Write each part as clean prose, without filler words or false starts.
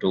2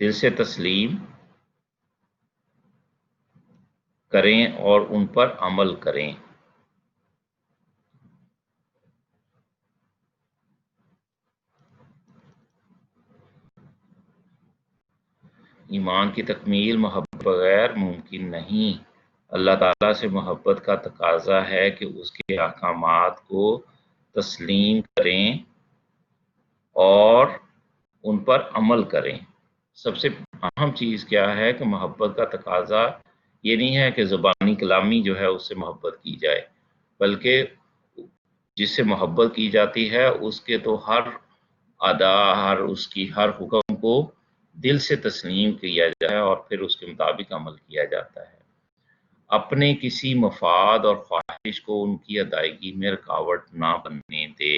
دل سے تسلیم کریں اور ان پر عمل کریں۔ ایمان کی تکمیل محبت بغیر ممکن نہیں۔ اللہ تعالیٰ سے محبت کا تقاضا ہے کہ اس کے احکامات کو تسلیم کریں اور ان پر عمل کریں۔ سب سے اہم چیز کیا ہے کہ محبت کا تقاضا یہ نہیں ہے کہ زبانی کلامی جو ہے اس سے محبت کی جائے، بلکہ جس سے محبت کی جاتی ہے اس کے تو ہر ادا، اس کی ہر حکم کو دل سے تسلیم کیا جائے اور پھر اس کے مطابق عمل کیا جاتا ہے۔ اپنے کسی مفاد اور خواہش کو ان کی ادائیگی میں رکاوٹ نہ بننے دے۔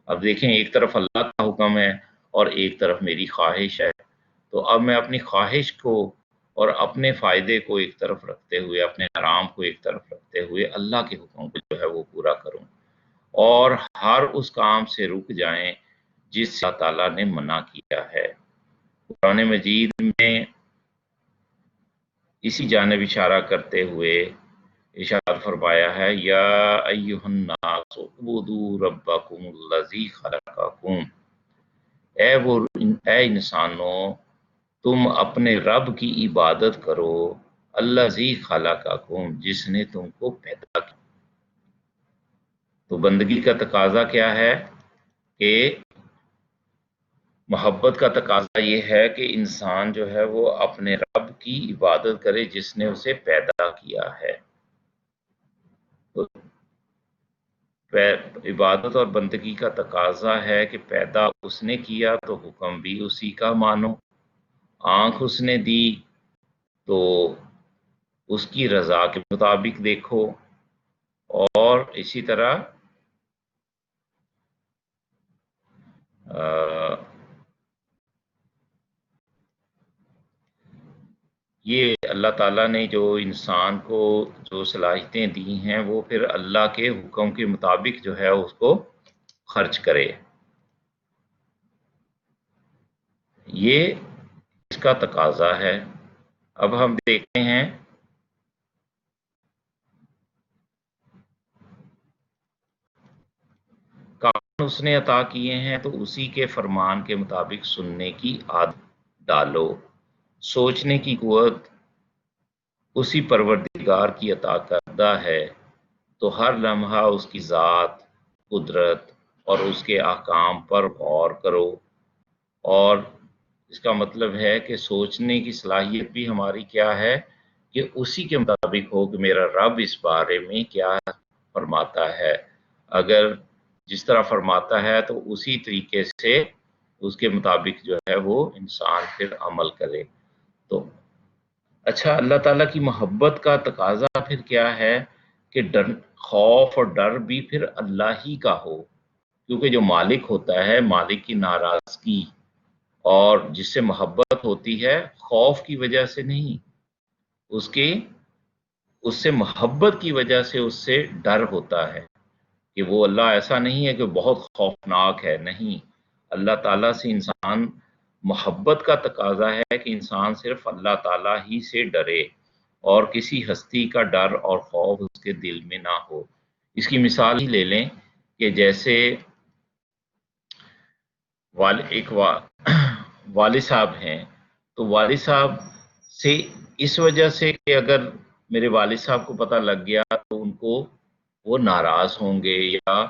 اب دیکھیں، ایک طرف اللہ کا حکم ہے اور ایک طرف میری خواہش ہے، تو اب میں اپنی خواہش کو اور اپنے فائدے کو ایک طرف رکھتے ہوئے، اپنے حرام کو ایک طرف رکھتے ہوئے اللہ کے حکم کو جو ہے وہ پورا کروں اور ہر اس کام سے رک جائیں جس سے اللہ تعالیٰ نے منع کیا ہے۔ قرآن مجید میں اسی جانب اشارہ کرتے ہوئے ارشاد فرمایا ہے، یا ایھا الناس اعبدوا ربکم الذی خلقکم، اے انسانوں تم اپنے رب کی عبادت کرو، الذی خلقکم، جس نے تم کو پیدا کیا۔ تو بندگی کا تقاضا کیا ہے کہ محبت کا تقاضا یہ ہے کہ انسان جو ہے وہ اپنے رب کی عبادت کرے جس نے اسے پیدا کیا ہے۔ تو عبادت اور بندگی کا تقاضا ہے کہ پیدا اس نے کیا تو حکم بھی اسی کا مانو، آنکھ اس نے دی تو اس کی رضا کے مطابق دیکھو، اور اسی طرح یہ اللہ تعالیٰ نے جو انسان کو جو صلاحیتیں دی ہیں وہ پھر اللہ کے حکم کے مطابق جو ہے اس کو خرچ کرے، یہ اس کا تقاضا ہے۔ اب ہم دیکھتے ہیں کان اس نے عطا کیے ہیں تو اسی کے فرمان کے مطابق سننے کی عادت ڈالو، سوچنے کی قوت اسی پروردگار کی عطا کردہ ہے، تو ہر لمحہ اس کی ذات، قدرت اور اس کے احکام پر غور کرو۔ اور اس کا مطلب ہے کہ سوچنے کی صلاحیت بھی ہماری کیا ہے کہ اسی کے مطابق ہو کہ میرا رب اس بارے میں کیا فرماتا ہے۔ اگر جس طرح فرماتا ہے تو اسی طریقے سے اس کے مطابق جو ہے وہ انسان پھر عمل کرے۔ تو اچھا، اللہ تعالیٰ کی محبت کا تقاضا پھر کیا ہے کہ خوف اور ڈر بھی پھر اللہ ہی کا ہو، کیونکہ جو مالک ہوتا ہے، مالک کی ناراضگی اور جس سے محبت ہوتی ہے خوف کی وجہ سے نہیں، اس سے محبت کی وجہ سے اس سے ڈر ہوتا ہے کہ وہ اللہ ایسا نہیں ہے کہ بہت خوفناک ہے، نہیں، اللہ تعالیٰ سے انسان محبت کا تقاضا ہے کہ انسان صرف اللہ تعالیٰ ہی سے ڈرے اور کسی ہستی کا ڈر اور خوف اس کے دل میں نہ ہو۔ اس کی مثال ہی لے لیں کہ جیسے ایک والد صاحب ہیں، تو والد صاحب سے اس وجہ سے کہ اگر میرے والد صاحب کو پتہ لگ گیا تو ان کو وہ ناراض ہوں گے، یا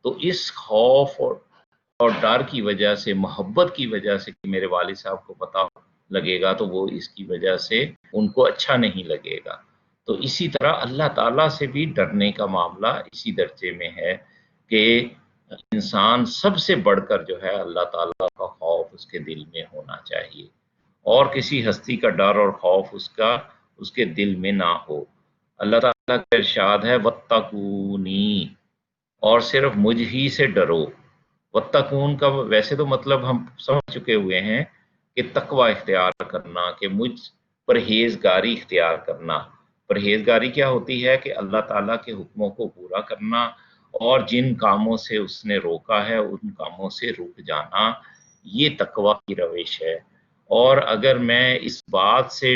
تو اس خوف اور ڈر کی وجہ سے، محبت کی وجہ سے کہ میرے والد صاحب کو پتہ لگے گا تو وہ اس کی وجہ سے ان کو اچھا نہیں لگے گا۔ تو اسی طرح اللہ تعالیٰ سے بھی ڈرنے کا معاملہ اسی درجے میں ہے کہ انسان سب سے بڑھ کر جو ہے اللہ تعالیٰ کا خوف اس کے دل میں ہونا چاہیے، اور کسی ہستی کا ڈر اور خوف اس کے دل میں نہ ہو۔ اللہ تعالیٰ کا ارشاد ہے وَاتَّقُونِی، اور صرف مجھ ہی سے ڈرو۔ وَاتَّقُون کا ویسے تو مطلب ہم سمجھ چکے ہوئے ہیں کہ تقوی اختیار کرنا، کہ مجھ پرہیزگاری اختیار کرنا۔ پرہیزگاری کیا ہوتی ہے کہ اللہ تعالیٰ کے حکموں کو پورا کرنا اور جن کاموں سے اس نے روکا ہے ان کاموں سے رک جانا، یہ تقوی کی روش ہے۔ اور اگر میں اس بات سے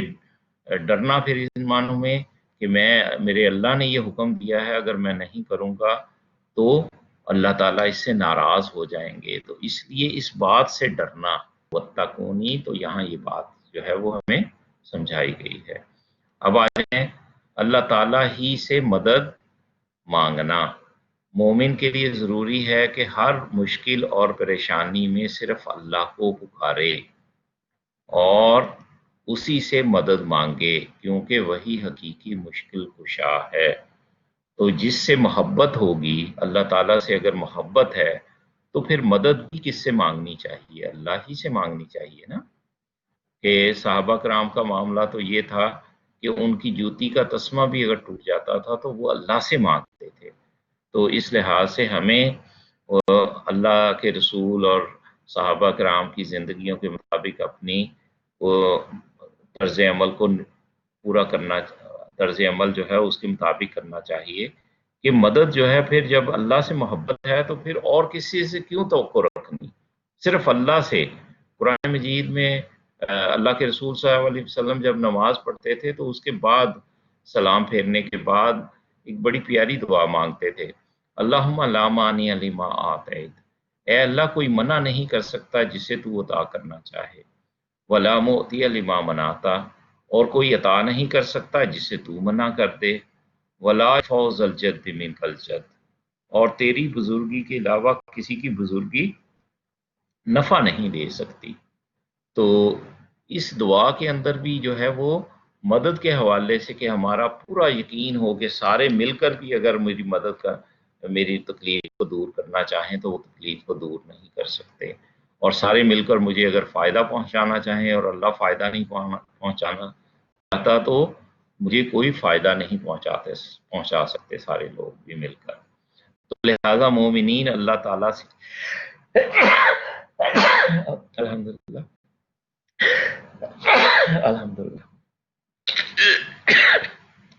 ڈرنا پھر ان معنوں میں کہ میرے اللہ نے یہ حکم دیا ہے، اگر میں نہیں کروں گا تو اللہ تعالیٰ اس سے ناراض ہو جائیں گے، تو اس لیے اس بات سے ڈرنا واتقونی، تو یہاں یہ بات جو ہے وہ ہمیں سمجھائی گئی ہے۔ اب آ جائیں اللہ تعالیٰ ہی سے مدد مانگنا۔ مومن کے لیے ضروری ہے کہ ہر مشکل اور پریشانی میں صرف اللہ کو پکارے اور اسی سے مدد مانگے، کیونکہ وہی حقیقی مشکل کشا ہے۔ تو جس سے محبت ہوگی، اللہ تعالیٰ سے اگر محبت ہے تو پھر مدد بھی کس سے مانگنی چاہیے؟ اللہ ہی سے مانگنی چاہیے نا۔ کہ صحابہ کرام کا معاملہ تو یہ تھا کہ ان کی جوتی کا تسمہ بھی اگر ٹوٹ جاتا تھا تو وہ اللہ سے مانگتے تھے۔ تو اس لحاظ سے ہمیں اللہ کے رسول اور صحابہ کرام کی زندگیوں کے مطابق اپنی طرز عمل کو پورا کرنا، طرز عمل جو ہے اس کے مطابق کرنا چاہیے کہ مدد جو ہے پھر جب اللہ سے محبت ہے تو پھر اور کسی سے کیوں توقع رکھنی، صرف اللہ سے۔ قرآن مجید میں اللہ کے رسول صلی اللہ علیہ وسلم جب نماز پڑھتے تھے تو اس کے بعد سلام پھیرنے کے بعد ایک بڑی پیاری دعا مانگتے تھے، اللہم لا مانع لما اعطیت، اے اللہ کوئی منع نہیں کر سکتا جسے تو عطا کرنا چاہے، ولا معطی لما منعت، اور کوئی عطا نہیں کر سکتا جسے تو منع کر دے، ولا فوز الجد منک الجد، اور تیری بزرگی کے علاوہ کسی کی بزرگی نفع نہیں دے سکتی۔ تو اس دعا کے اندر بھی جو ہے وہ مدد کے حوالے سے کہ ہمارا پورا یقین ہو کہ سارے مل کر بھی اگر میری تکلیف کو دور کرنا چاہیں تو وہ تکلیف کو دور نہیں کر سکتے، اور سارے مل کر مجھے اگر فائدہ پہنچانا چاہیں اور اللہ فائدہ نہیں پہنچانا چاہتا تو مجھے کوئی فائدہ نہیں پہنچا سکتے سارے لوگ بھی مل کر۔ تو لہذا مومنین اللہ تعالیٰ سے الحمدللہ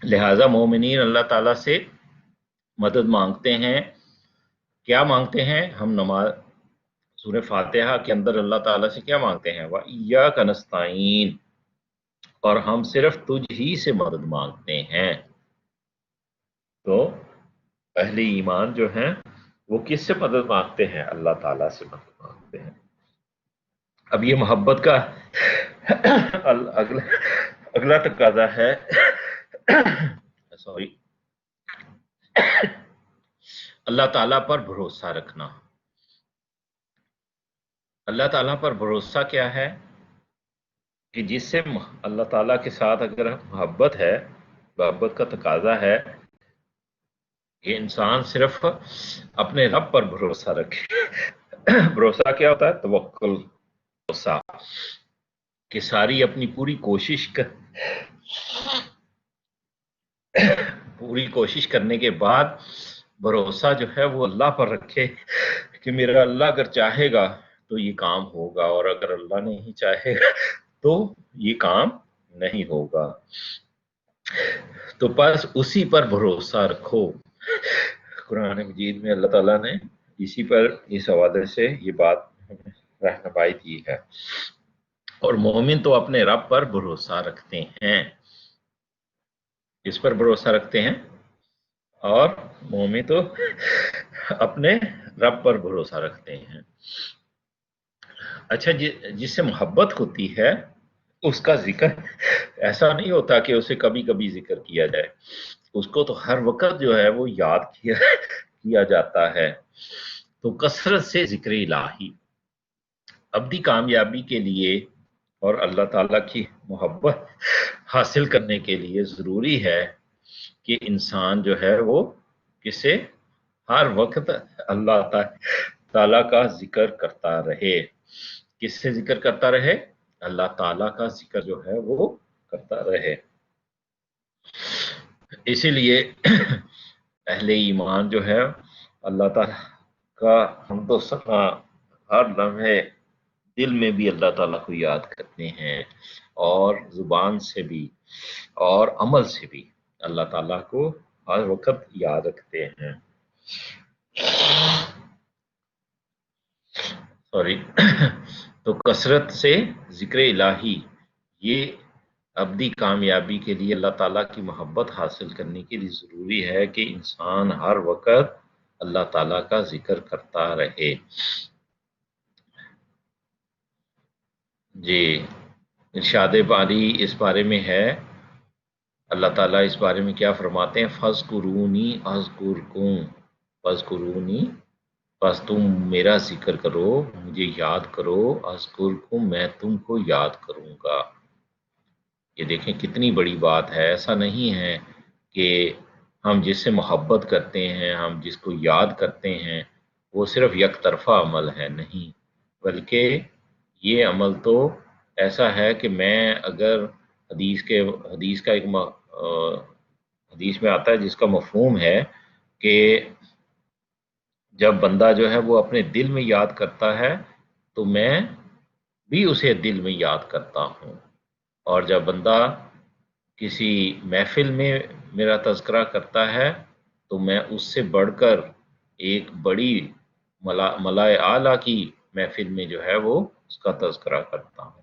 لہذا مومنین اللہ تعالیٰ سے مدد مانگتے ہیں۔ کیا مانگتے ہیں؟ ہم نماز سورہ فاتحہ کے اندر اللہ تعالیٰ سے کیا مانگتے ہیں؟ وَإِيَّاكَ نَسْتَعِينُ، اور ہم صرف تجھ ہی سے مدد مانگتے ہیں۔ تو اہل ایمان جو ہیں وہ کس سے مدد مانگتے ہیں؟ اللہ تعالیٰ سے مدد مانگتے ہیں۔ اب یہ محبت کا اگلا تقاضا ہے اللہ تعالیٰ پر بھروسہ رکھنا۔ اللہ تعالیٰ پر بھروسہ کیا ہے؟ کہ جس سے اللہ تعالیٰ کے ساتھ اگر محبت ہے، محبت کا تقاضا ہے کہ انسان صرف اپنے رب پر بھروسہ رکھے۔ بھروسہ کیا ہوتا ہے؟ توکل، بھروسہ کہ ساری اپنی پوری کوشش کرنے کے بعد بھروسہ جو ہے وہ اللہ پر رکھے کہ میرا اللہ اگر چاہے گا تو یہ کام ہوگا، اور اگر اللہ نہیں چاہے گا تو یہ کام نہیں ہوگا۔ تو بس اسی پر بھروسہ رکھو۔ قرآن مجید میں اللہ تعالیٰ نے اسی پر اس حوالے سے یہ بات رہنمائی کی ہے۔ اور مومن تو اپنے رب پر بھروسہ رکھتے ہیں۔ کس پر بھروسہ رکھتے ہیں؟ اور مومن تو اپنے رب پر بھروسہ رکھتے ہیں۔ اچھا، جس سے محبت ہوتی ہے اس کا ذکر ایسا نہیں ہوتا کہ اسے کبھی کبھی ذکر کیا جائے، اس کو تو ہر وقت جو ہے وہ یاد کیا جاتا ہے۔ تو کثرت سے ذکر الہی ابدی کامیابی کے لیے اور اللہ تعالیٰ کی محبت حاصل کرنے کے لیے ضروری ہے کہ انسان جو ہے وہ کسے ہر وقت اللہ تعالیٰ کا ذکر کرتا رہے۔ کس سے ذکر کرتا رہے؟ اللہ تعالیٰ کا ذکر جو ہے وہ کرتا رہے۔ اسی لیے اہل ایمان جو ہے اللہ تعالیٰ کا حمد و ثنا ہر لمحے دل میں بھی اللہ تعالیٰ کو یاد کرتے ہیں، اور زبان سے بھی اور عمل سے بھی اللہ تعالیٰ کو ہر وقت یاد رکھتے ہیں۔ تو کثرت سے ذکر الہی یہ ابدی کامیابی کے لیے، اللہ تعالیٰ کی محبت حاصل کرنے کے لیے ضروری ہے کہ انسان ہر وقت اللہ تعالیٰ کا ذکر کرتا رہے۔ جی، ارشاد باری اس بارے میں ہے، اللہ تعالیٰ اس بارے میں کیا فرماتے ہیں؟ فَاذْكُرُونِی أَذْكُرْکُم، فَاذْكُرُونِی، بس تم میرا ذکر کرو، مجھے یاد کرو، اذکرکم، میں تم کو یاد کروں گا۔ یہ دیکھیں کتنی بڑی بات ہے۔ ایسا نہیں ہے کہ ہم جس سے محبت کرتے ہیں، ہم جس کو یاد کرتے ہیں، وہ صرف یک طرفہ عمل ہے، نہیں، بلکہ یہ عمل تو ایسا ہے کہ میں اگر حدیث کا ایک حدیث میں آتا ہے جس کا مفہوم ہے کہ جب بندہ جو ہے وہ اپنے دل میں یاد کرتا ہے تو میں بھی اسے دل میں یاد کرتا ہوں، اور جب بندہ کسی محفل میں میرا تذکرہ کرتا ہے تو میں اس سے بڑھ کر ایک بڑی ملائے اعلیٰ کی محفل میں جو ہے وہ اس کا تذکرہ کرتا ہوں۔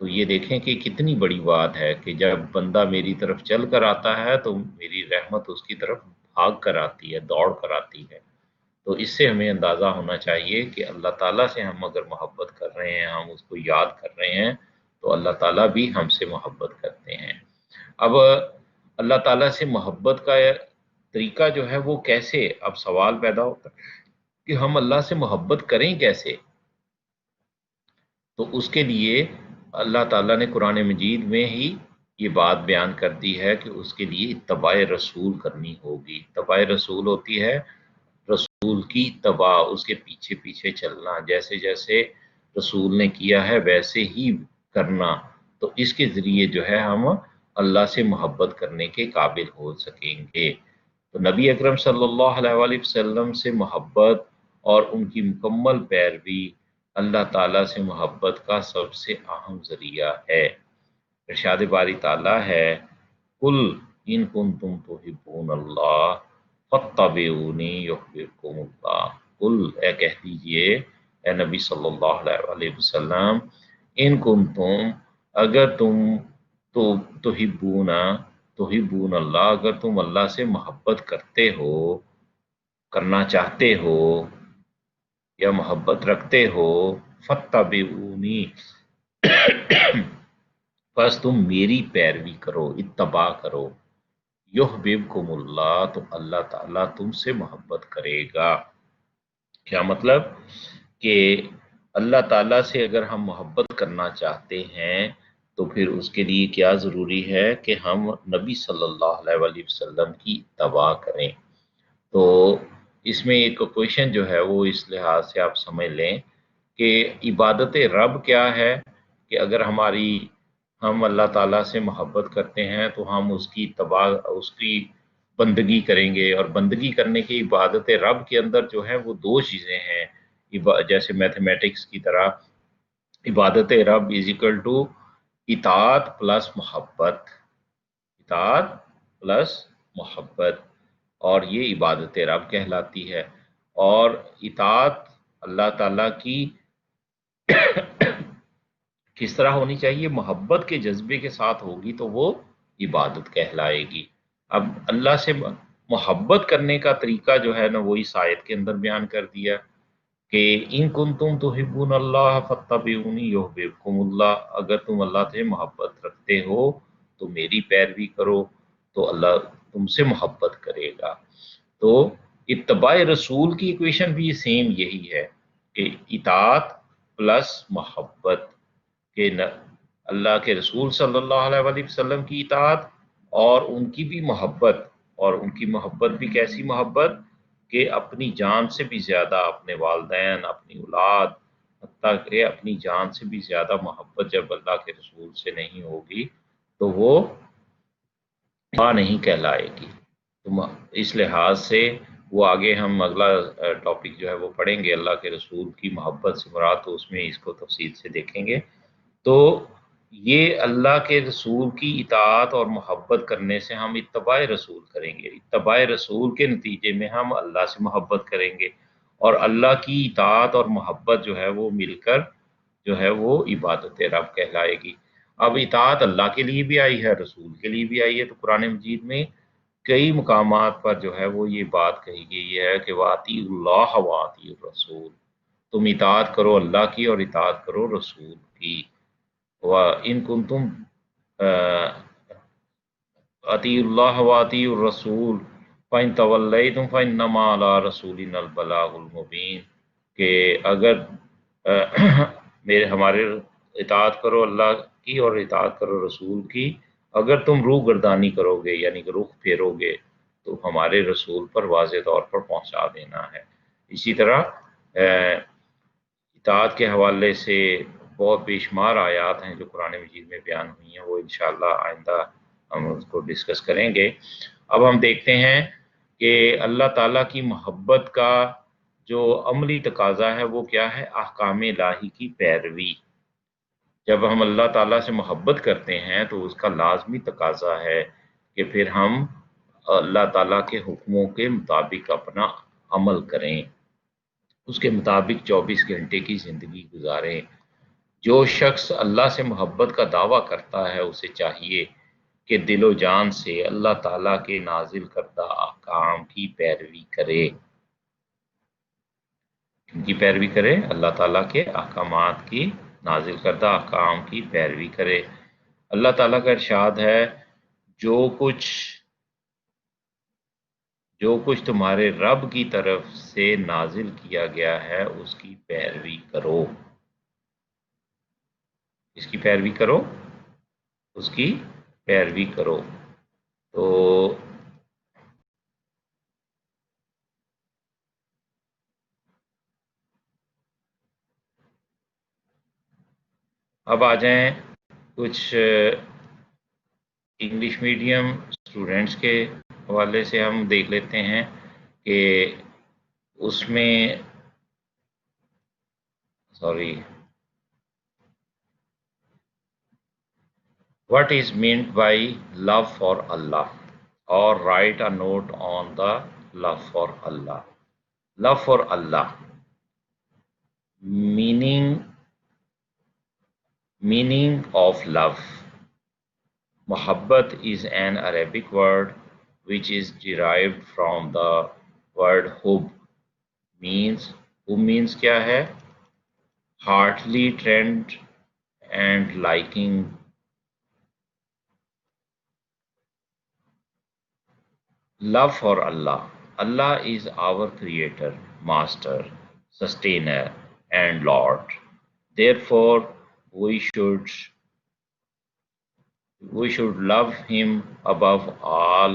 تو یہ دیکھیں کہ کتنی بڑی بات ہے کہ جب بندہ میری طرف چل کر آتا ہے تو میری رحمت اس کی طرف بھاگ کر آتی ہے، دوڑ کر آتی ہے۔ تو اس سے ہمیں اندازہ ہونا چاہیے کہ اللہ تعالیٰ سے ہم اگر محبت کر رہے ہیں، ہم اس کو یاد کر رہے ہیں، تو اللہ تعالیٰ بھی ہم سے محبت کرتے ہیں۔ اب اللہ تعالیٰ سے محبت کا طریقہ جو ہے وہ کیسے، اب سوال پیدا ہوتا ہے کہ ہم اللہ سے محبت کریں کیسے؟ تو اس کے لیے اللہ تعالیٰ نے قرآن مجید میں ہی یہ بات بیان کر دی ہے کہ اس کے لیے اتباع رسول کرنی ہوگی۔ اتباع رسول ہوتی ہے رسول کی اتباع، اس کے پیچھے پیچھے چلنا، جیسے جیسے رسول نے کیا ہے ویسے ہی کرنا۔ تو اس کے ذریعے جو ہے ہم اللہ سے محبت کرنے کے قابل ہو سکیں گے۔ تو نبی اکرم صلی اللہ علیہ وآلہ وسلم سے محبت اور ان کی مکمل پیروی اللہ تعالیٰ سے محبت کا سب سے اہم ذریعہ ہے۔ ارشاد باری تعالیٰ ہے، قُلْ إِن كُنتُمْ تُحِبُّونَ اللَّهَ فَاتَّبِعُونِی یُحْبِبْکُمُ اللَّهُ۔ قُلْ، اے کہہ دیجئے اے نبی صلی اللہ علیہ وسلم، ان کنتم، اگر تم تو تحبون اللہ، اگر تم اللہ سے محبت کرتے ہو، کرنا چاہتے ہو یا محبت رکھتے ہو، فَاتَّبِعُونِی، بس تم میری پیروی کرو، اتباع کرو، یحببکم اللہ، تو اللہ تعالیٰ تم سے محبت کرے گا۔ کیا مطلب؟ کہ اللہ تعالیٰ سے اگر ہم محبت کرنا چاہتے ہیں تو پھر اس کے لیے کیا ضروری ہے کہ ہم نبی صلی اللہ علیہ وآلہ وسلم کی اتباع کریں۔ تو اس میں ایک کویشچن جو ہے وہ اس لحاظ سے آپ سمجھ لیں کہ عبادت رب کیا ہے، کہ اگر ہم اللہ تعالیٰ سے محبت کرتے ہیں تو ہم اس کی اتباع، اس کی بندگی کریں گے، اور بندگی کرنے کی عبادت رب کے اندر جو ہے وہ دو چیزیں ہیں، جیسے میتھمیٹکس کی طرح عبادت رب از اکول ٹو اطاعت پلس محبت، اطاعت پلس محبت، اور یہ عبادت رب کہلاتی ہے۔ اور اطاعت اللہ تعالیٰ کی کس طرح ہونی چاہیے؟ محبت کے جذبے کے ساتھ ہوگی تو وہ عبادت کہلائے گی۔ اب اللہ سے محبت کرنے کا طریقہ جو ہے نا وہ اس آیت کے اندر بیان کر دیا کہ ان کنتم تحبون اللہ فاتبعونی یحببکم اللہ، اگر تم اللہ سے محبت رکھتے ہو تو میری پیروی کرو تو اللہ تم سے محبت کرے گا۔ تو اتباع رسول کی ایکویشن بھی سیم یہی ہے کہ اطاعت پلس محبت، کہ اللہ کے رسول صلی اللہ علیہ وآلہ وسلم کی اطاعت اور ان کی بھی محبت، اور ان کی محبت بھی کیسی محبت کہ اپنی جان سے بھی زیادہ اپنے والدین، اپنی اولاد، حتیٰ کہ اپنی جان سے بھی زیادہ محبت جب اللہ کے رسول سے نہیں ہوگی تو وہ نہیں کہلائے گی۔ تو اس لحاظ سے وہ آگے ہم اگلا ٹاپک جو ہے وہ پڑھیں گے، اللہ کے رسول کی محبت سے مراد، تو اس میں اس کو تفصیل سے دیکھیں گے۔ تو یہ اللہ کے رسول کی اطاعت اور محبت کرنے سے ہم اتباع رسول کریں گے، اتباع رسول کے نتیجے میں ہم اللہ سے محبت کریں گے، اور اللہ کی اطاعت اور محبت جو ہے وہ مل کر جو ہے وہ عبادت رب کہلائے گی۔ اب اطاعت اللہ کے لیے بھی آئی ہے، رسول کے لیے بھی آئی ہے، تو قرآن مجید میں کئی مقامات پر جو ہے وہ یہ بات کہی گئی ہے کہ واطی اللہ واطی الرسول، تم اطاعت کرو اللہ کی اور اطاعت کرو رسول کی۔ وَإِن كُنتُم اطیعوا اللہ واطیعوا الرسول فَإِن تَوَلَّيْتُمْ فَإِنَّمَا عَلَىٰ رَسُولِنَا الْبَلَاغُ الْمُبِينُ، کہ اگر ہمارے اطاعت کرو اللہ کی اور اطاعت کرو رسول کی، اگر تم روح گردانی کرو گے یعنی کہ رخ پھیرو گے تو ہمارے رسول پر واضح طور پر پہنچا دینا ہے۔ اسی طرح اطاعت کے حوالے سے بہت بے شمار آیات ہیں جو قرآن مجید میں بیان ہوئی ہیں، وہ انشاءاللہ آئندہ ہم اس کو ڈسکس کریں گے۔ اب ہم دیکھتے ہیں کہ اللہ تعالیٰ کی محبت کا جو عملی تقاضا ہے وہ کیا ہے؟ احکام الہی کی پیروی۔ جب ہم اللہ تعالیٰ سے محبت کرتے ہیں تو اس کا لازمی تقاضا ہے کہ پھر ہم اللہ تعالیٰ کے حکموں کے مطابق اپنا عمل کریں، اس کے مطابق 24 گھنٹے کی زندگی گزاریں۔ جو شخص اللہ سے محبت کا دعویٰ کرتا ہے اسے چاہیے کہ دل و جان سے اللہ تعالیٰ کے نازل کردہ احکام کی پیروی کرے۔ ان کی پیروی کرے؟ اللہ تعالیٰ کے احکامات کی، نازل کردہ احکام کی پیروی کرے۔ اللہ تعالیٰ کا ارشاد ہے جو کچھ تمہارے رب کی طرف سے نازل کیا گیا ہے اس کی پیروی کرو۔ اس کی پیروی کرو، اس کی پیروی کرو۔ تو اب آ جائیں کچھ انگلش میڈیم اسٹوڈینٹس کے حوالے سے ہم دیکھ لیتے ہیں کہ اس میں what is meant by love for Allah, or write a note on the love for Allah. Love for Allah, meaning of love. Muhabbat is an Arabic word which is derived from the word hub. means کیا ہے؟ heartily trend and liking. Love for Allah. Allah is our creator, master, sustainer, and Lord. Therefore, we should love him above all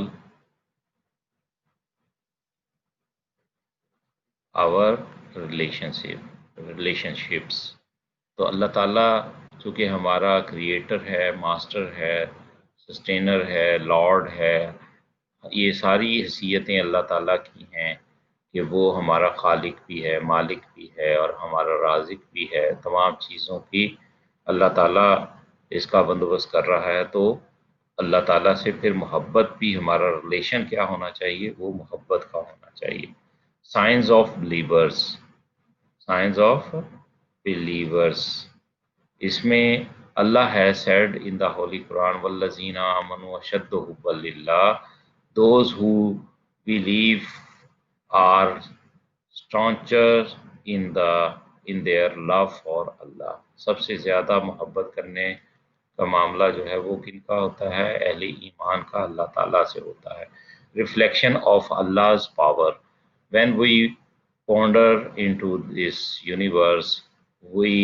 our relationships. تو اللہ تعالیٰ چونکہ ہمارا creator ہے، master ہے، sustainer ہے، lord ہے، یہ ساری حیثیتیں اللہ تعالیٰ کی ہیں کہ وہ ہمارا خالق بھی ہے، مالک بھی ہے اور ہمارا رازق بھی ہے۔ تمام چیزوں کی اللہ تعالیٰ اس کا بندوبست کر رہا ہے، تو اللہ تعالیٰ سے پھر محبت بھی، ہمارا ریلیشن کیا ہونا چاہیے؟ وہ محبت کا ہونا چاہیے۔ سائنس آف بلیورس، اس میں اللہ has said in the Holy Quran وَالَّذِينَ آمَنُوا أَشَدُّ حُبًّا لِلَّهِ، those who believe are stauncher in their love for Allah. سب سے زیادہ محبت کرنے کا معاملہ جو ہے وہ کن کا ہوتا ہے؟ اہل ایمان کا اللہ تعالیٰ سے ہوتا ہے۔ Reflection of Allah's power. When we ponder into this universe, we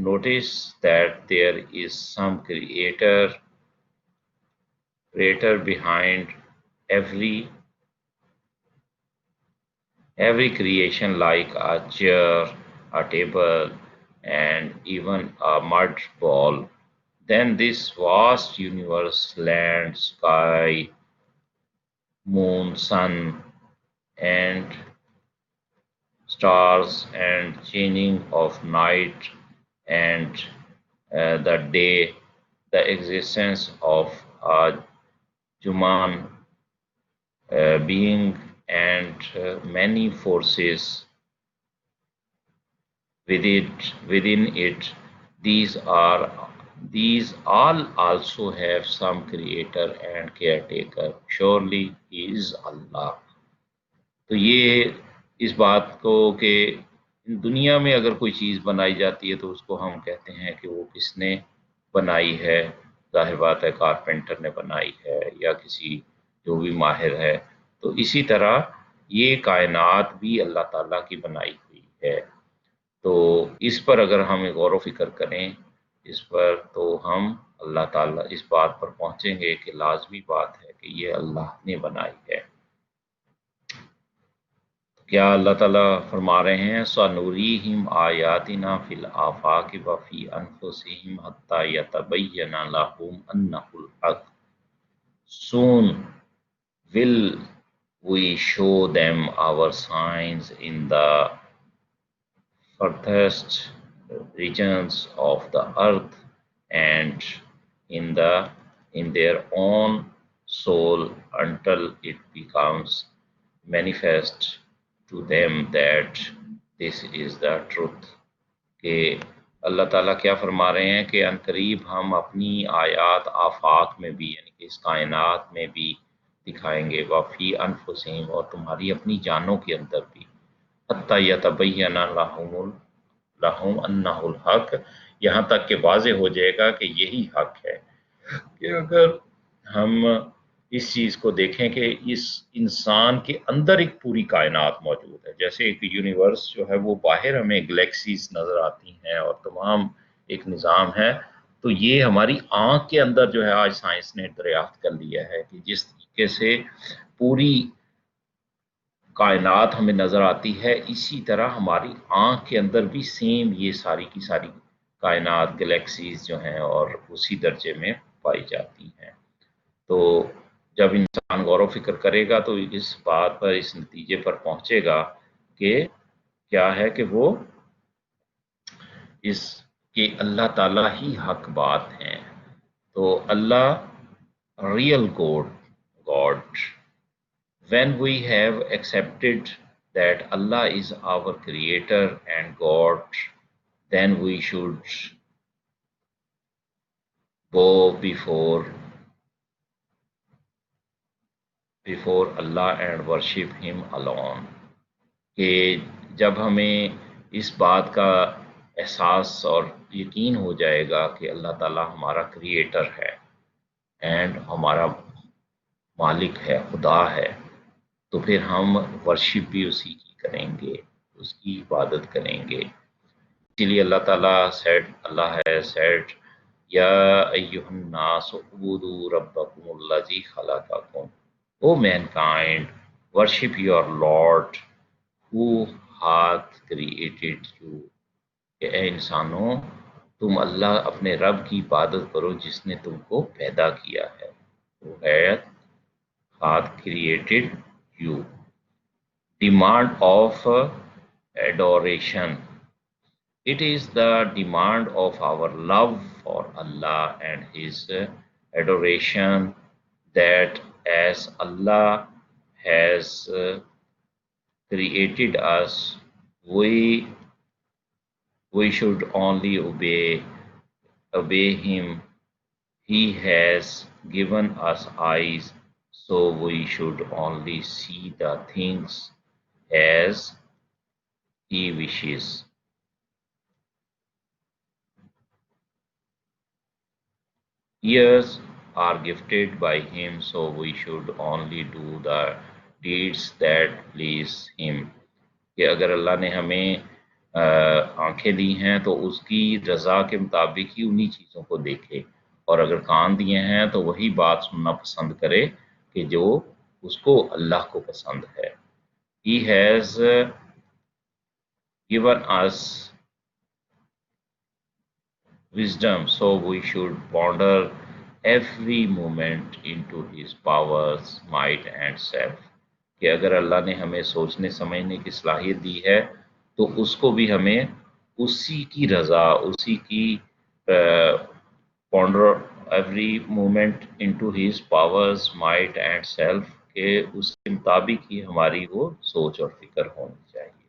notice that there is some creator behind every creation, like a chair, a table, and even a mud ball. Then this vast universe, land, sky, moon, sun, and stars, and changing of night and the day, the existence of a human being, and many forces within it, these all also have some creator and caretaker. Surely he is Allah. تو یہ اس بات کو کہ دنیا میں اگر کوئی چیز بنائی جاتی ہے تو اس کو ہم کہتے ہیں کہ وہ کس نے بنائی ہے. ظاہر بات ہے کارپینٹر نے بنائی ہے یا کسی جو بھی ماہر ہے. تو اسی طرح یہ کائنات بھی اللہ تعالیٰ کی بنائی ہوئی ہے. تو اس پر اگر ہم غور و فکر کریں اس پر تو ہم اللہ تعالیٰ اس بات پر پہنچیں گے کہ لازمی بات ہے کہ یہ اللہ نے بنائی ہے. کیا اللہ تعالیٰ فرما رہے ہیں سَنُرِيهِمْ آیَاتِنَا فِي الْآفَاقِ وَفِي أَنفُسِهِمْ حَتَّى يَتَبَيَّنَ لَهُمْ أَنَّهُ الْحَقُّ. Soon will we show them our signs in the furthest regions of the earth and in their own soul until it becomes manifest to them that this is the truth. کہ اللہ تعالیٰ کیا فرما رہے ہیں کہ عنقریب ہم اپنی آیات آفاق میں بھی یعنی کہ اس کائنات میں بھی دکھائیں گے وفی انفسہم اور تمہاری اپنی جانوں کے اندر بھی حتی یتبین لہم انہ الحق یہاں تک کہ واضح ہو جائے گا کہ یہی حق ہے. کہ اگر ہم اس چیز کو دیکھیں کہ اس انسان کے اندر ایک پوری کائنات موجود ہے، جیسے ایک یونیورس جو ہے وہ باہر ہمیں گلیکسیز نظر آتی ہیں اور تمام ایک نظام ہے، تو یہ ہماری آنکھ کے اندر جو ہے آج سائنس نے دریافت کر لیا ہے کہ جس طریقے سے پوری کائنات ہمیں نظر آتی ہے اسی طرح ہماری آنکھ کے اندر بھی سیم یہ ساری کی ساری کائنات گلیکسیز جو ہیں اور اسی درجے میں پائی جاتی ہیں. تو جب انسان غور و فکر کرے گا تو اس بات پر اس نتیجے پر پہنچے گا کہ کیا ہے کہ وہ اس کہ اللہ تعالیٰ ہی حق بات ہیں. تو Allah real God when we have accepted that Allah is our creator and God, then we should go before Allah and worship him alone. کہ جب ہمیں اس بات کا احساس اور یقین ہو جائے گا کہ اللہ تعالیٰ ہمارا کریٹر ہے اینڈ ہمارا مالک ہے، خدا ہے، تو پھر ہم ورشپ بھی اسی کی کریں گے، اس کی عبادت کریں گے. اسی لیے اللہ ہے سیڈ یا ایھا الناس اعبدوا ربکم الذی خلقکم. O mankind, worship your Lord who hath created you. کہ اے انسانوں تم اللہ اپنے رب کی عبادت کرو جس نے تم کو پیدا کیا ہے. وہ ہے hath created you. Demand of adoration. It is the demand of our love for Allah and his adoration that as Allah has created us, we should only obey him. He has given us eyes, so we should only see the things as he wishes. Ears are gifted by him, so we should only do the deeds that please him. کہ اگر اللہ نے ہمیں آنکھیں دی ہیں تو اس کی رضا کے مطابق ہی انہی چیزوں کو دیکھے، اور اگر کان دیے ہیں تو وہی بات سننا پسند کرے کہ جو اس کو اللہ کو پسند ہے. He has given us wisdom, so we should ponder every moment into his powers, might and self. کہ اگر اللہ نے ہمیں سوچنے سمجھنے کی صلاحیت دی ہے تو اس کو بھی ہمیں اسی کی رضا، اسی کی ponder every moment into his powers, might and self کہ اس کے مطابق ہی ہماری وہ سوچ اور فکر ہونی چاہیے.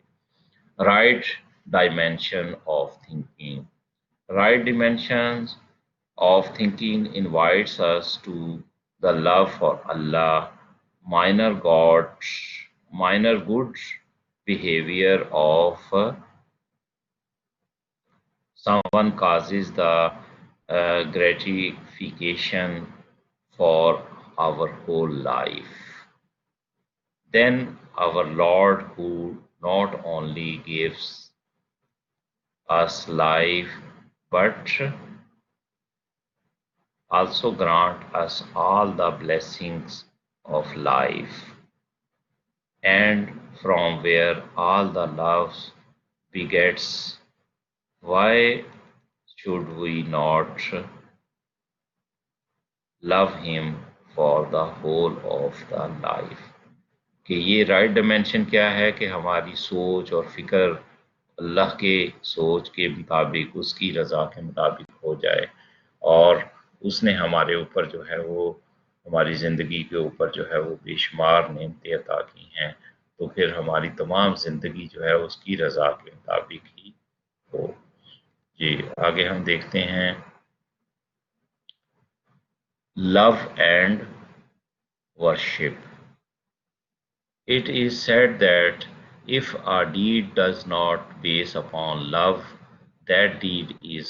Right dimension of thinking. Right dimensions of thinking invites us to the love for Allah, minor gods, minor good behavior of someone causes the gratification for our whole life. Then our Lord, who not only gives us life but also grant us all the blessings of life, and from where all the loves begets, why should we not love him for the whole of the life؟ کہ یہ right dimension کیا ہے کہ ہماری سوچ اور فکر اللہ کے سوچ کے مطابق، اس کی رضا کے مطابق ہو جائے، اور اس نے ہمارے اوپر جو ہے وہ، ہماری زندگی کے اوپر جو ہے وہ بے شمار نعمتیں عطا کی ہیں، تو پھر ہماری تمام زندگی جو ہے اس کی رضا کے مطابق ہی ہو۔ جی آگے ہم دیکھتے ہیں love and worship. It is said that if a deed does not base upon love, that deed is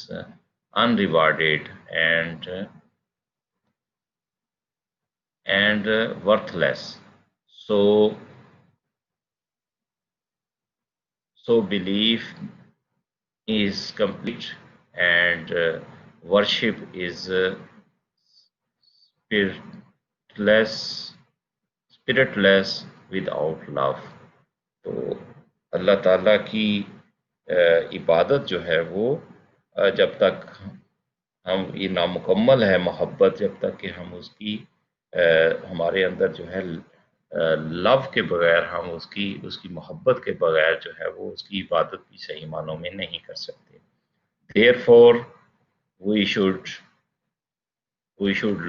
unrewarded and worthless. So belief is complete and worship is spiritless without love۔ تو اللہ تعالیٰ کی عبادت جو ہے وہ جب تک ہم یہ نامکمل ہے محبت، جب تک کہ ہم اس کی ہمارے اندر جو ہے لو کے بغیر، ہم اس کی محبت کے بغیر جو ہے وہ اس کی عبادت بھی صحیح معنوں میں نہیں کر سکتے۔ Therefore we should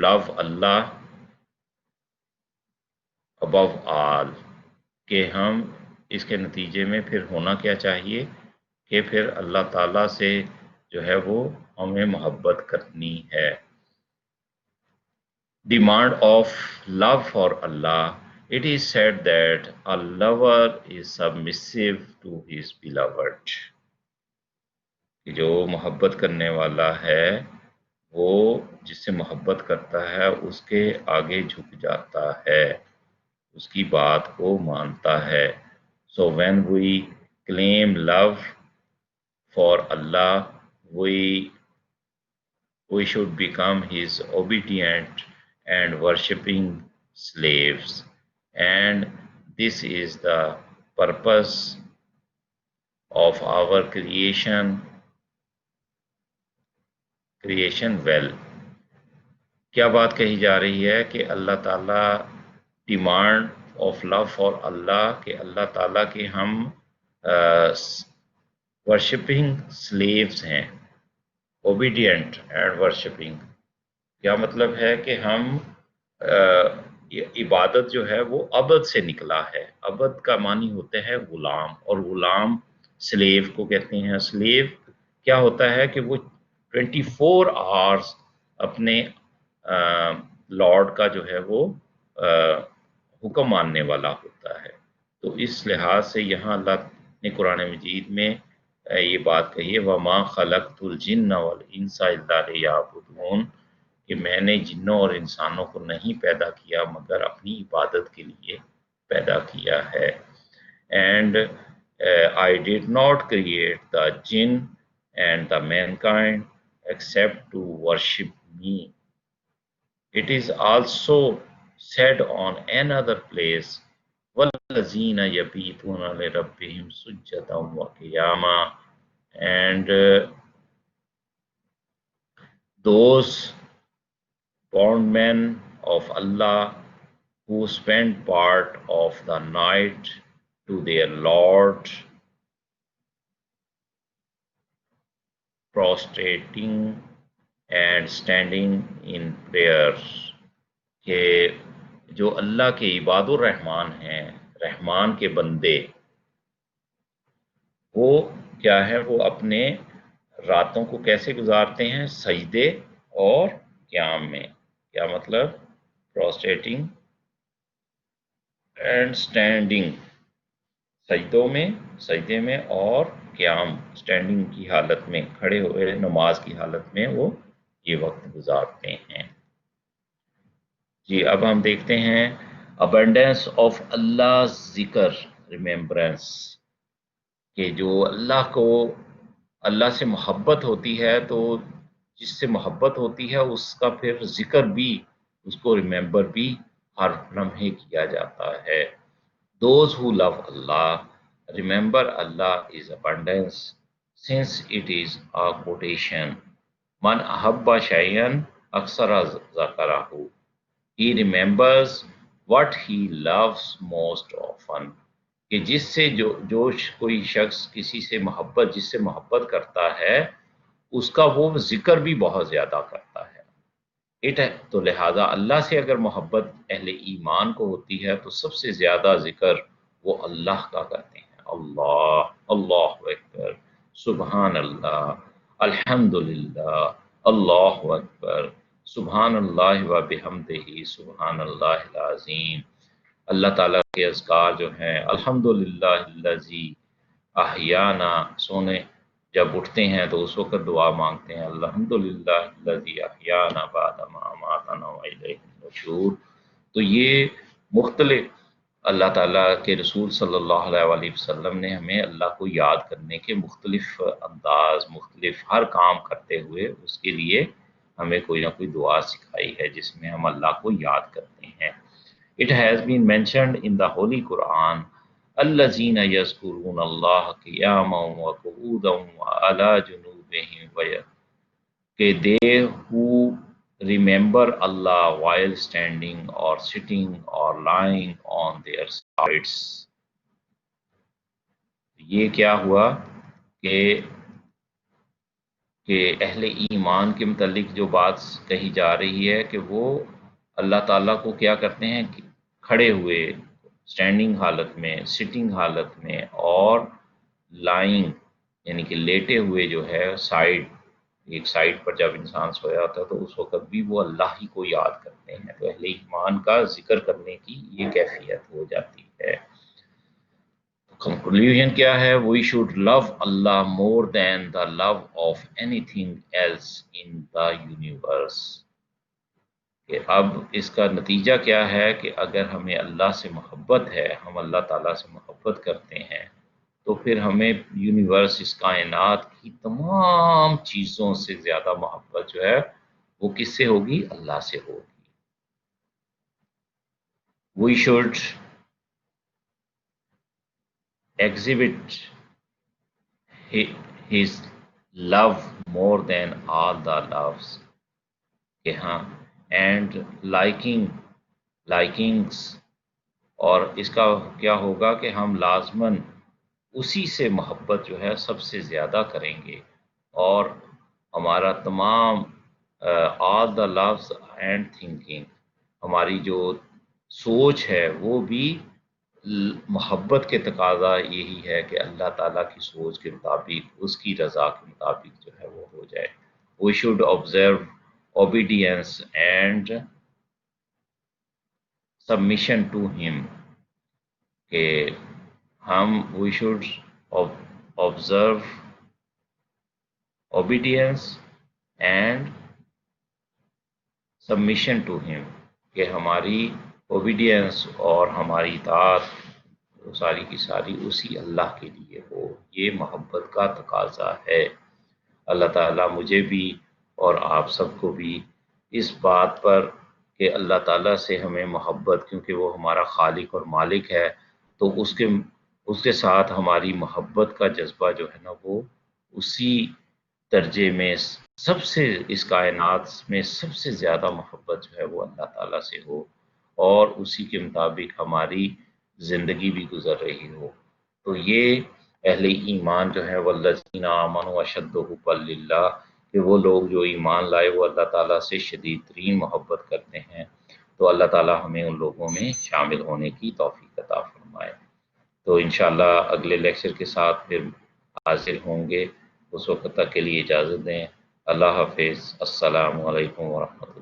love Allah above all، کہ ہم اس کے نتیجے میں پھر ہونا کیا چاہیے کہ پھر اللہ تعالیٰ سے جو ہے وہ ہمیں محبت کرنی ہے۔ Demand of love for Allah. It is said that a lover is submissive to his beloved۔ جو محبت کرنے والا ہے وہ جس سے محبت کرتا ہے اس کے آگے جھک جاتا ہے، اس کی بات کو مانتا ہے۔ So when we claim love for Allah, we should become his obedient and worshipping slaves, and this is the purpose of our creation well۔ کیا بات کہی جا رہی ہے کہ اللہ تعالیٰ ڈیمانڈ آف لو فار اللہ، کہ اللہ تعالیٰ کے ہم ورشپنگ سلیوز ہیں، اوبیڈینٹ اینڈ ورشپنگ۔ کیا مطلب ہے کہ ہم عبادت جو ہے وہ عبد سے نکلا ہے۔ عبد کا معنی ہوتا ہے غلام، اور غلام سلیو کو کہتے ہیں۔ سلیو کیا ہوتا ہے کہ وہ 24 آورز اپنے لارڈ کا جو ہے وہ حکم ماننے والا ہوتا ہے۔ تو اس لحاظ سے یہاں اللہ نے قرآن مجید میں یہ بات کہی ہے وَمَا خَلَقْتُ الْجِنَّ وَالْإِنسَ إِلَّا لِيَعْبُدُونِ، کہ میں نے جنوں اور انسانوں کو نہیں پیدا کیا مگر اپنی عبادت کے لیے پیدا کیا ہے۔ And I did not create the jinn and the mankind except to worship me۔ It is also said on another place وَالَّذِينَ يَبِيتُونَ لِرَبِّهِمْ سُجَّدًا وَقِيَامًا، and those bondmen of Allah who spend part of the night to their Lord, prostrating and standing in prayer، کہ جو اللہ کے عباد الرحمن ہیں، رحمان کے بندے، وہ کیا ہے وہ اپنے راتوں کو کیسے گزارتے ہیں؟ سجدے اور قیام میں. کیا مطلب؟ پروسٹریٹنگ اینڈ اسٹینڈنگ، سجدے میں اور قیام اسٹینڈنگ کی حالت میں، کھڑے ہوئے نماز کی حالت میں وہ یہ وقت گزارتے ہیں. جی اب ہم دیکھتے ہیں ابنڈینس آف اللہ ذکر ریممبرنس، کہ جو اللہ سے محبت ہوتی ہے تو جس سے محبت ہوتی ہے اس کا پھر ذکر بھی، اس کو ریممبر بھی ہر لمحے کیا جاتا ہے. Those who love Allah remember Allah is abundance, since it is a quotation. Man ahabba shay'an aksara zakarahu. He remembers what he loves most often. کہ جس سے جو کوئی شخص کسی سے جس سے محبت کرتا ہے اس کا وہ ذکر بھی بہت زیادہ کرتا ہے. تو لہذا اللہ سے اگر محبت اہل ایمان کو ہوتی ہے تو سب سے زیادہ ذکر وہ اللہ کا کرتے ہیں. اللہ، اللہ اکبر، سبحان اللہ، الحمدللہ، اللہ اکبر، سبحان اللہ و بحمدہ، سبحان اللہ العظیم. اللہ تعالیٰ کے اذکار جو ہیں، الحمدللہ الذی احیانا، سونے جب اٹھتے ہیں تو اس وقت دعا مانگتے ہیں الحمدللہ الذی احیانا بعد ما اماتنا والیہ النشور. تو یہ مختلف اللہ تعالیٰ کے رسول صلی اللہ علیہ وآلہ وسلم نے ہمیں اللہ کو یاد کرنے کے مختلف انداز، مختلف ہر کام کرتے ہوئے اس کے لیے ہمیں کوئی نہ کوئی دعا سکھائی ہے جس میں ہم اللہ کو یاد کرتے ہیں. It has been mentioned in the Holy Quran, الذین یذکرون اللہ قیاما وقعودا وعلی جنوبہم، کہ they who remember Allah while standing or sitting or lying on their sides. یہ کیا ہوا کہ اہل ایمان کے متعلق جو بات کہی جا رہی ہے کہ وہ اللہ تعالیٰ کو کیا کرتے ہیں، کھڑے ہوئے اسٹینڈنگ حالت میں، سٹنگ حالت میں، اور لائنگ یعنی کہ لیٹے ہوئے جو ہے ایک سائڈ پر جب انسان سویا ہوتا ہے تو اس وقت بھی وہ اللہ ہی کو یاد کرتے ہیں. تو اہل ایمان کا ذکر کرنے کی یہ کیفیت ہو جاتی ہے. کنکلوژن کیا ہے؟ We should love Allah more then the love of any thing else in the universe. کہ اب اس کا نتیجہ کیا ہے کہ اگر ہمیں اللہ سے محبت ہے، ہم اللہ تعالیٰ سے محبت کرتے ہیں، تو پھر ہمیں یونیورس، اس کائنات کی تمام چیزوں سے زیادہ محبت جو ہے وہ کس سے ہوگی؟ اللہ سے ہوگی. We should exhibit his love more than all the loves, کہ ہاں، اینڈ لائکنگس، اور اس کا کیا ہوگا کہ ہم لازماً اسی سے محبت جو ہے سب سے زیادہ کریں گے، اور ہمارا تمام آل دا لوز اینڈ تھنکنگ، ہماری جو سوچ ہے وہ بھی محبت کے تقاضا یہی ہے کہ اللہ تعالیٰ کی سوچ کے مطابق، اس کی رضا کے مطابق جو ہے وہ ہو جائے. We should observe obedience and submission to him، کہ ہم we should observe obedience and submission to him، کہ ہماری obedience اور ہماری اطاعت ساری کی ساری اسی اللہ کے لیے ہو. یہ محبت کا تقاضا ہے. اللہ تعالیٰ مجھے بھی اور آپ سب کو بھی اس بات پر کہ اللہ تعالیٰ سے ہمیں محبت، کیونکہ وہ ہمارا خالق اور مالک ہے، تو اس کے ساتھ ہماری محبت کا جذبہ جو ہے نا وہ اسی درجے میں سب سے، اس کائنات میں سب سے زیادہ محبت جو ہے وہ اللہ تعالیٰ سے ہو، اور اسی کے مطابق ہماری زندگی بھی گزر رہی ہو. تو یہ اہل ایمان جو ہے والذین آمنوا اشد حبا للہ، کہ وہ لوگ جو ایمان لائے وہ اللہ تعالیٰ سے شدید ترین محبت کرتے ہیں. تو اللہ تعالیٰ ہمیں ان لوگوں میں شامل ہونے کی توفیق عطا فرمائے. تو انشاءاللہ اگلے لیکچر کے ساتھ پھر حاضر ہوں گے، اس وقت تک کے لیے اجازت دیں۔ اللہ حافظ۔ السلام علیکم ورحمۃ اللہ۔